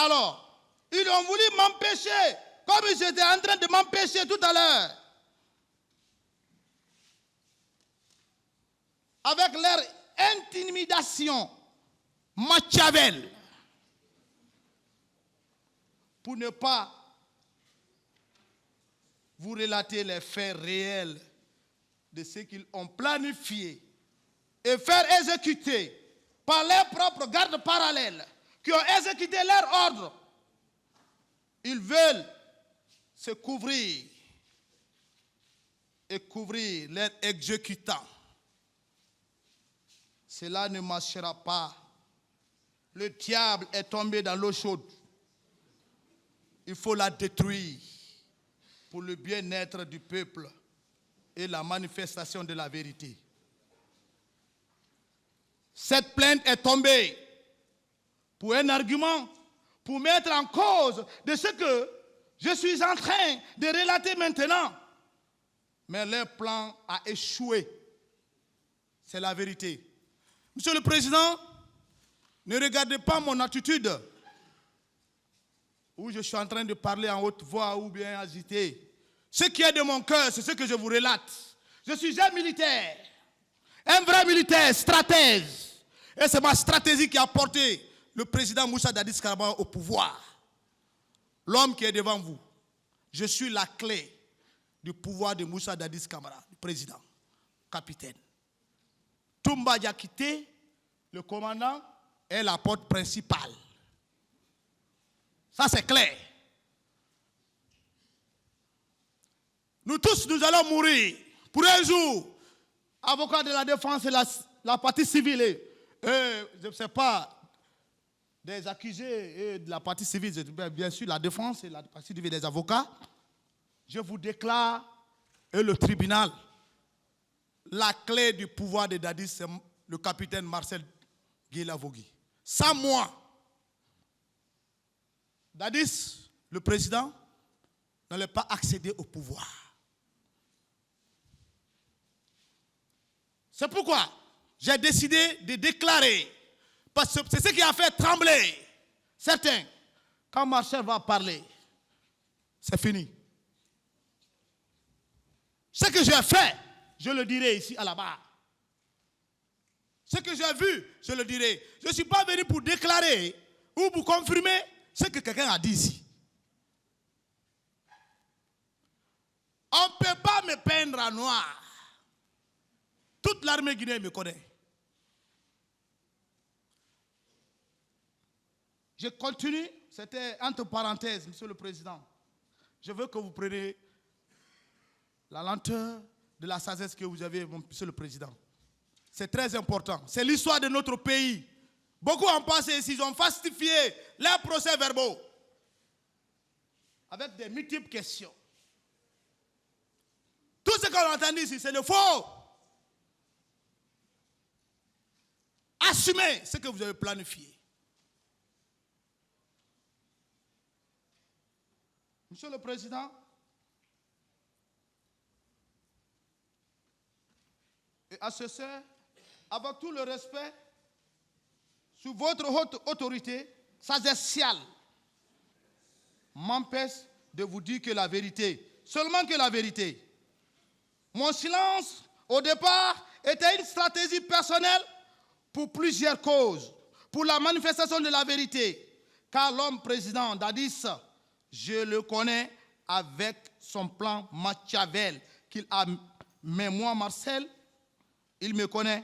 Alors, ils ont voulu m'empêcher, comme ils étaient en train de m'empêcher tout à l'heure. Avec leur intimidation, Machiavel, pour ne pas vous relater les faits réels de ce qu'ils ont planifié et faire exécuter par leurs propres gardes parallèles qui ont exécuté leur ordre. Ils veulent se couvrir et couvrir leurs exécutants. Cela ne marchera pas. Le diable est tombé dans l'eau chaude. Il faut la détruire pour le bien-être du peuple et la manifestation de la vérité. Cette plainte est tombée pour un argument, pour mettre en cause de ce que je suis en train de relater maintenant. Mais leur plan a échoué. C'est la vérité. Monsieur le Président, ne regardez pas mon attitude où je suis en train de parler en haute voix ou bien agité. Ce qui est de mon cœur, c'est ce que je vous relate. Je suis un militaire, un vrai militaire, stratège. Et c'est ma stratégie qui a porté le président Moussa Dadis Camara au pouvoir. L'homme qui est devant vous, je suis la clé du pouvoir de Moussa Dadis Camara, le président, capitaine. Toumba Diakité, le commandant, est la porte principale. Ça, c'est clair. Nous tous, nous allons mourir pour un jour. Avocat de la défense et la partie civile, je ne sais pas, des accusés et de la partie civile, bien sûr, la défense et la partie civile des avocats, je vous déclare, et le tribunal, la clé du pouvoir de Dadis, c'est le capitaine Marcel Guélavogui. Sans moi, Dadis, le président, n'allait pas accéder au pouvoir. C'est pourquoi j'ai décidé de déclarer, parce que c'est ce qui a fait trembler certains. Quand Marcel va parler, c'est fini. Ce que j'ai fait, je le dirai ici à la barre. Ce que j'ai vu, je le dirai. Je ne suis pas venu pour déclarer ou pour confirmer ce que quelqu'un a dit ici. On ne peut pas me peindre en noir. Toute l'armée guinéenne me connaît. Je continue, c'était entre parenthèses, Monsieur le Président. Je veux que vous preniez la lenteur de la sagesse que vous avez, Monsieur le Président. C'est très important. C'est l'histoire de notre pays. Beaucoup ont pensé ici, ils ont falsifié leurs procès-verbaux avec des multiples questions. Tout ce qu'on a entendu ici, c'est le faux. Assumez ce que vous avez planifié. Monsieur le Président, et à ce sein, avec tout le respect, sous votre haute autorité sagessiale, m'empêche de vous dire que la vérité, seulement que la vérité. Mon silence, au départ, était une stratégie personnelle pour plusieurs causes. Pour la manifestation de la vérité. Car l'homme président Dadis, je le connais avec son plan Machiavel qu'il a. Mais moi, Marcel, il me connaît.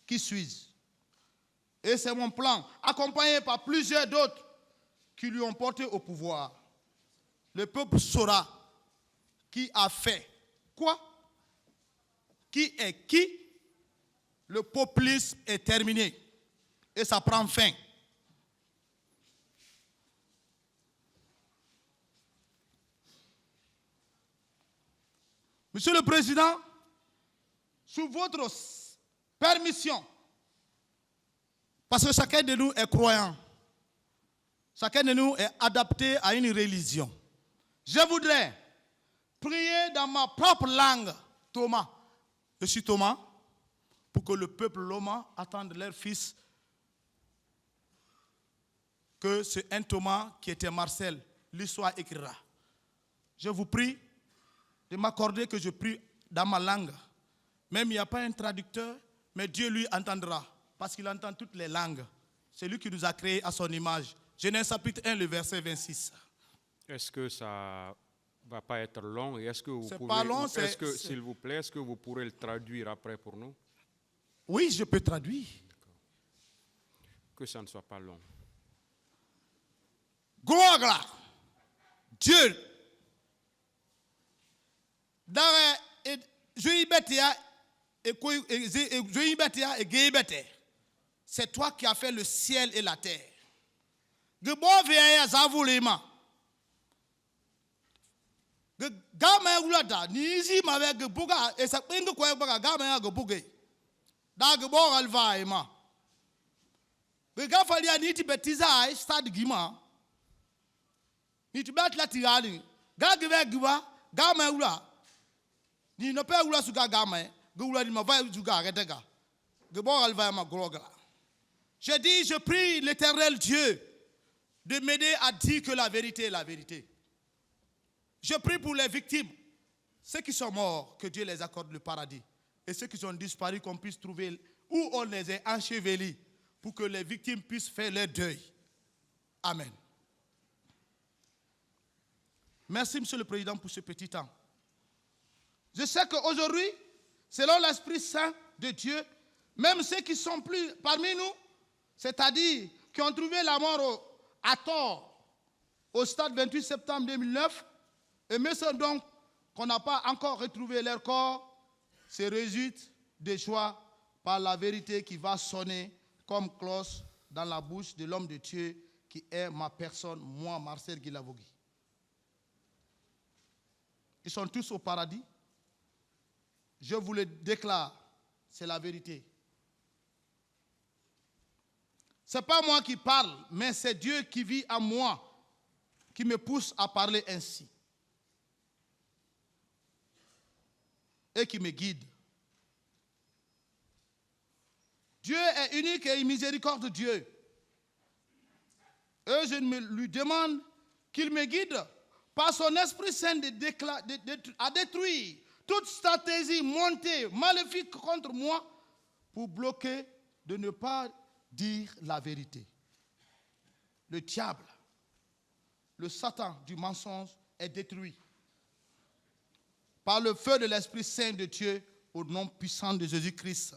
Qui suis-je? Et c'est mon plan, accompagné par plusieurs d'autres qui lui ont porté au pouvoir. Le peuple saura qui a fait quoi, qui est qui. Le populisme est terminé et ça prend fin. Monsieur le Président, sous votre permission, parce que chacun de nous est croyant, chacun de nous est adapté à une religion. Je voudrais prier dans ma propre langue, Thomas. Je suis Thomas, pour que le peuple Loma attende leur fils que c'est un Thomas qui était Marcel. L'histoire écrira. Je vous prie de m'accorder que je prie dans ma langue. Même il n'y a pas un traducteur, mais Dieu lui entendra, parce qu'il entend toutes les langues. C'est lui qui nous a créés à son image. Genèse chapitre 1, le verset 26. Est-ce que ça va pas être long? Et est-ce que vous C'est pouvez, pas long, s'il vous plaît, est-ce que vous pourrez le traduire après pour nous? Oui, je peux traduire. Que ça ne soit pas long. Gloire, Dieu. C'est toi qui as fait le ciel et la terre. Je dis, je prie l'Éternel Dieu de m'aider à dire que la vérité est la vérité. Je prie pour les victimes, ceux qui sont morts, que Dieu les accorde le paradis. Et ceux qui sont disparus, qu'on puisse trouver où on les a ensevelis pour que les victimes puissent faire leur deuil. Amen. Merci, Monsieur le Président, pour ce petit temps. Je sais qu'aujourd'hui, selon l'Esprit Saint de Dieu, même ceux qui sont plus parmi nous, c'est-à-dire qui ont trouvé la mort à tort au stade 28 septembre 2009, et même ceux donc qu'on n'a pas encore retrouvé leur corps, se résultent de joie par la vérité qui va sonner comme cloche dans la bouche de l'homme de Dieu qui est ma personne, moi, Marcel Guilavogui. Ils sont tous au paradis. Je vous le déclare, c'est la vérité. Ce n'est pas moi qui parle, mais c'est Dieu qui vit en moi, qui me pousse à parler ainsi. Et qui me guide. Dieu est unique et miséricordieux Dieu. Et je lui demande qu'il me guide par son Esprit Saint à détruire toute stratégie montée, maléfique contre moi pour bloquer de ne pas dire la vérité. Le diable, le Satan du mensonge est détruit par le feu de l'Esprit Saint de Dieu au nom puissant de Jésus-Christ.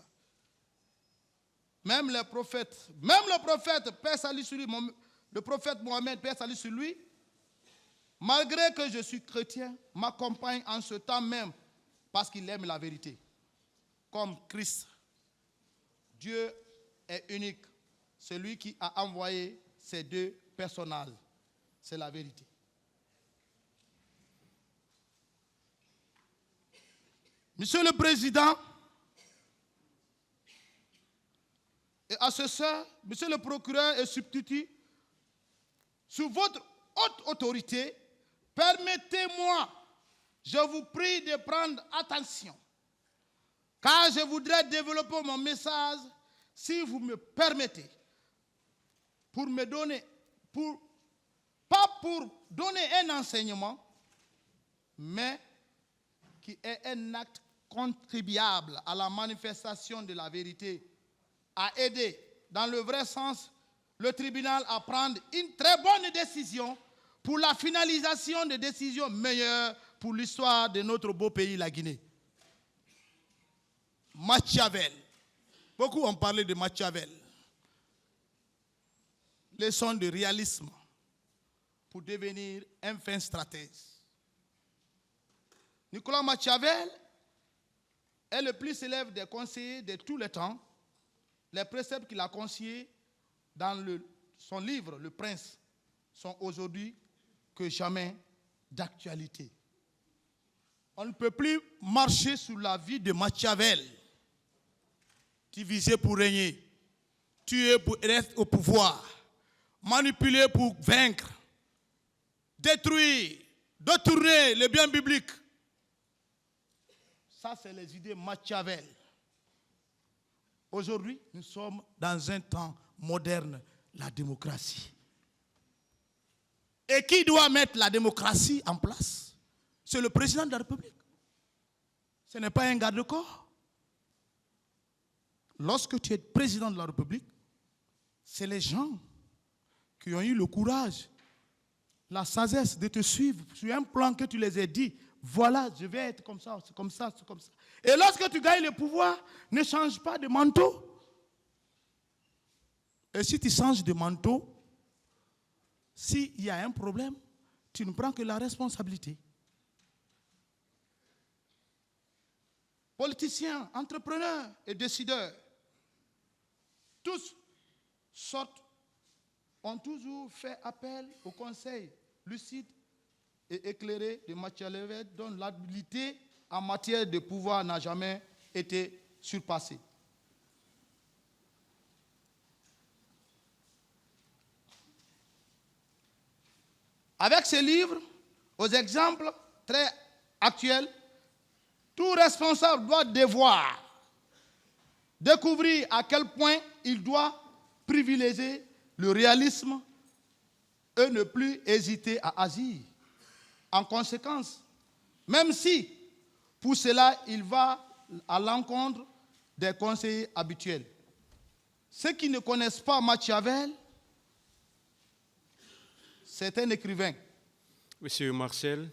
Même le prophète, Père salut sur lui, le prophète Mohammed, Père salut sur lui, malgré que je suis chrétien, m'accompagne en ce temps même parce qu'il aime la vérité. Comme Christ. Dieu est unique. Celui qui a envoyé ces deux personnages. C'est la vérité. Monsieur le Président, et assesseur, Monsieur le procureur et substitut, sous votre haute autorité, permettez-moi, je vous prie de prendre attention, car je voudrais développer mon message, si vous me permettez, pas pour donner un enseignement, mais qui est un acte contribuable à la manifestation de la vérité, à aider, dans le vrai sens, le tribunal à prendre une très bonne décision pour la finalisation de décisions meilleures pour l'histoire de notre beau pays, la Guinée. Machiavel. Beaucoup ont parlé de Machiavel. Leçon de réalisme pour devenir un fin stratège. Nicolas Machiavel est le plus célèbre des conseillers de tous les temps. Les préceptes qu'il a conseillés dans son livre, Le Prince, sont aujourd'hui que jamais d'actualité. On ne peut plus marcher sous la vie de Machiavel. Diviser pour régner, tuer pour être au pouvoir, manipuler pour vaincre, détruire, détourner les biens bibliques. Ça, c'est les idées Machiavel. Aujourd'hui, nous sommes dans un temps moderne, la démocratie. Et qui doit mettre la démocratie en place? C'est le président de la République. Ce n'est pas un garde-corps. Lorsque tu es président de la République, c'est les gens qui ont eu le courage, la sagesse de te suivre sur un plan que tu les aies dit. Voilà, je vais être comme ça, c'est comme ça, c'est comme ça. Et lorsque tu gagnes le pouvoir, ne change pas de manteau. Et si tu changes de manteau, s'il y a un problème, tu ne prends que la responsabilité. Politiciens, entrepreneurs et décideurs, tous ont toujours fait appel au conseil lucide et éclairé de Machiavel, dont l'habilité en matière de pouvoir n'a jamais été surpassée. Avec ce livre, aux exemples très actuels, tout responsable doit découvrir à quel point il doit privilégier le réalisme et ne plus hésiter à agir. En conséquence, même si pour cela il va à l'encontre des conseillers habituels. Ceux qui ne connaissent pas Machiavel, c'est un écrivain. Monsieur Marcel,